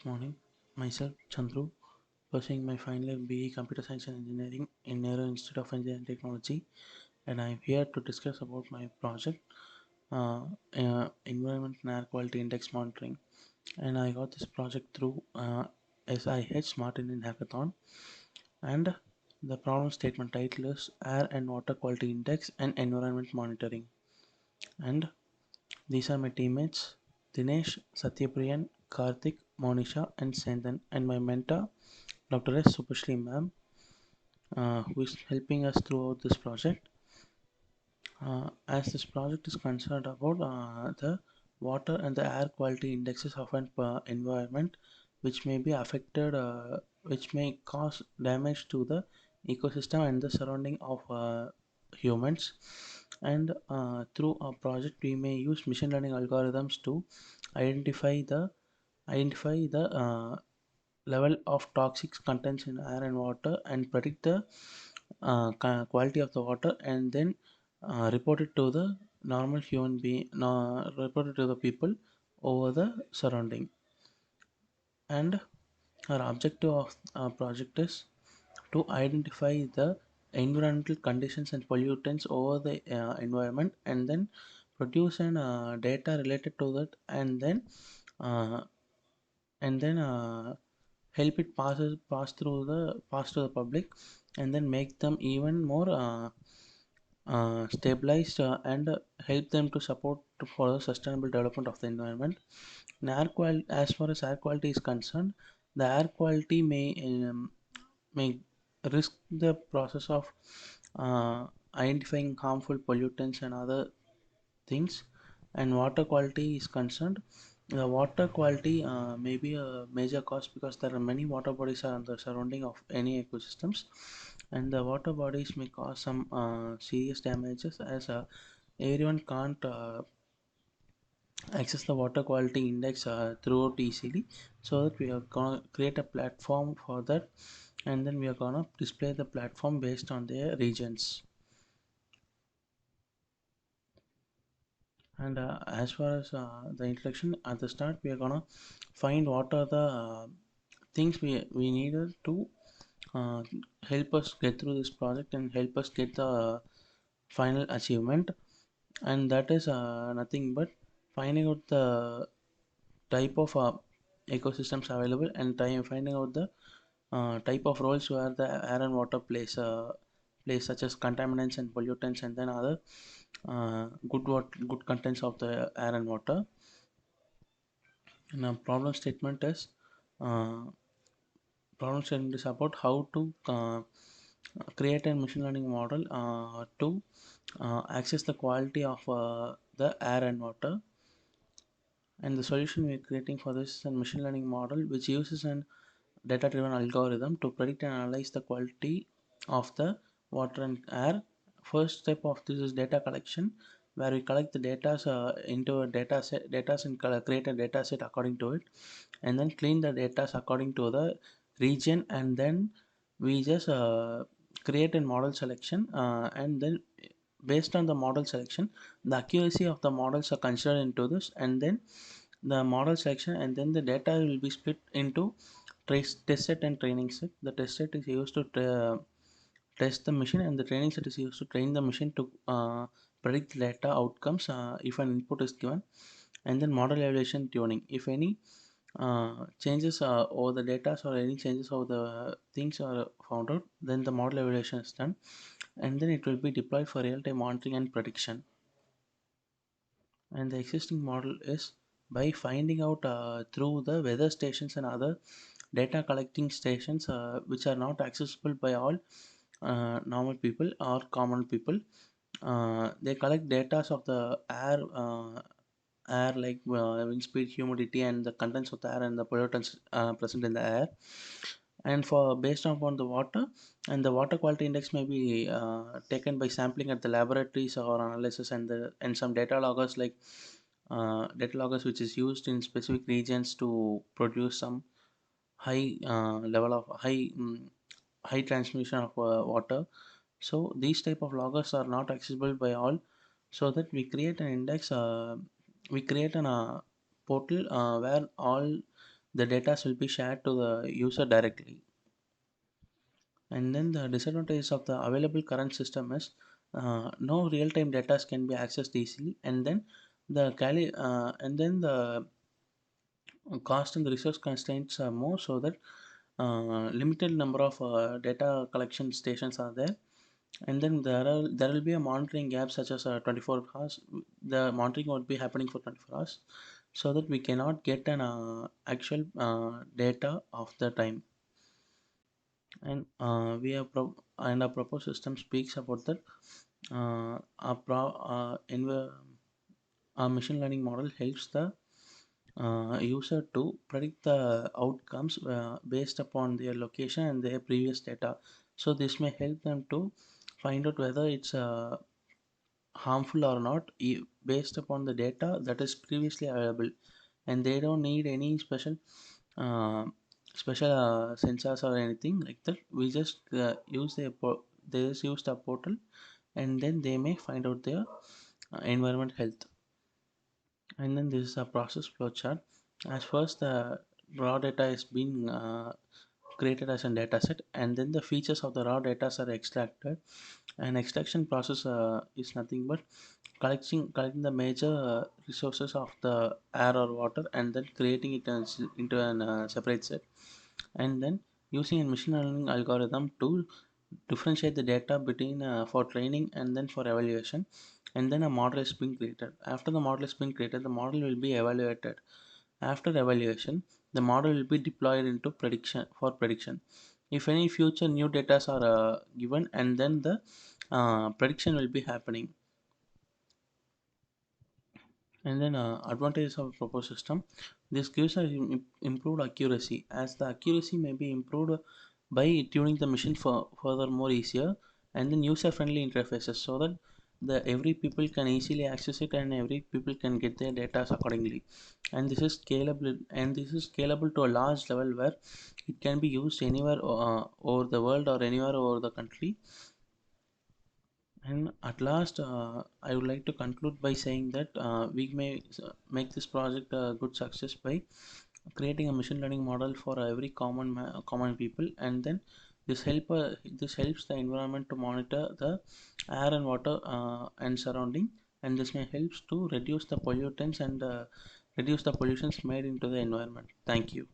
Morning. Myself, Chandru, pursuing my final year BE Computer Science and Engineering in Nehru Institute of Engineering Technology, and I'm here to discuss about my project, Environment and Air Quality Index Monitoring. And I got this project through SIH Smart Indian Hackathon, and the problem statement title is Air and Water Quality Index and Environment Monitoring. And these are my teammates Dinesh, Satyapriyan, Karthik, Monisha, and Sendan, and my mentor Dr. S. Subashri ma'am, who is helping us throughout this project. As this project is concerned about the water and the air quality indexes of an environment, which may be affected, which may cause damage to the ecosystem and the surrounding of humans. And through our project, we may use machine learning algorithms to identify the identify the level of toxic contents in air and water and predict the quality of the water, and then report it to the normal human being, report it to the people over the surrounding. And our objective of our project is to identify the environmental conditions and pollutants over the environment, and then produce an data related to that, uh, and then help it pass to the public, and then make them even more stabilized, and help them to support for the sustainable development of the environment. And as far as air quality is concerned, the air quality may risk the process of identifying harmful pollutants and other things. And water quality is concerned, the water quality may be a major cause because there are many water bodies are the surrounding of any ecosystems, and the water bodies may cause some serious damages, as everyone can't access the water quality index throughout easily. So that we are gonna create a platform for that, and then we are gonna display the platform based on their regions. And as far as the introduction, at the start we are gonna find what are the things we needed to uh, help us get through this project and help us get the final achievement. And that is nothing but finding out the type of ecosystems available, and finding out the type of roles where the air and water plays, such as contaminants and pollutants, and then other good contents of the air and water. And a uh, problem statement is about how to create a machine learning model to access the quality of the air and water. And the solution we are creating for this is a machine learning model which uses an data driven algorithm to predict and analyze the quality of the water and air. First step of this is data collection, where we collect the data into a data and create a data set according to it, and then clean the data according to the region, and then we just create a model selection, and then based on the model selection, the accuracy of the models are considered into this, and then the model selection, and then the data will be split into test set and training set. The test set is used to test the machine, and the training set is used to train the machine to predict data outcomes if an input is given. And then model evaluation tuning, if any changes over the data or any changes over the things are found out, then the model evaluation is done, and then it will be deployed for real-time monitoring and prediction. And the existing model is by finding out through the weather stations and other data collecting stations, which are not accessible by all normal people or common people. They collect data of the air like wind speed, humidity, and the contents of the air and the pollutants present in the air. And for based upon the water, and the water quality index may be taken by sampling at the laboratories or analysis, and some data loggers like data loggers which is used in specific regions to produce some high level of high transmission of water. So these type of loggers are not accessible by all, so that we create an index, we create an portal where all the data will be shared to the user directly. And then the disadvantages of the available current system is no real-time data can be accessed easily, and then the cost and the resource constraints are more, so that limited number of data collection stations are there. And then there will be a monitoring gap such as 24 hours. The monitoring would be happening for 24 hours, so that we cannot get an actual data of the time. And we have and our proposed system speaks about that our machine learning model helps the user to predict the outcomes based upon their location and their previous data. So this may help them to find out whether it's harmful or not, based upon the data that is previously available, and they don't need any uh, special sensors or anything like that. We just they just use the portal, and then they may find out their environment health. And then this is a process flow chart. As first, the raw data is being created as a data set, and then the features of the raw data are extracted. An extraction process is nothing but collecting the major resources of the air or water, and then creating it into an separate set, and then using a machine learning algorithm to differentiate the data between for training and then for evaluation. And then a model is being created. After the model is being created, the model will be evaluated. After evaluation, the model will be deployed into prediction. If any future new data are given, and then the prediction will be happening. And then advantages of proposed system, this gives us improved accuracy, as the accuracy may be improved by tuning the machine for furthermore easier, and then user friendly interfaces, so that the every people can easily access it, and every people can get their data accordingly. And this is scalable to a large level, where it can be used anywhere over the world or anywhere over the country. And at last, I would like to conclude by saying that we may make this project a good success by creating a machine learning model for every common people, and then this helps the environment to monitor the air and water and surrounding, and this may helps to reduce the pollutants and reduce the pollutions made into the environment. Thank you.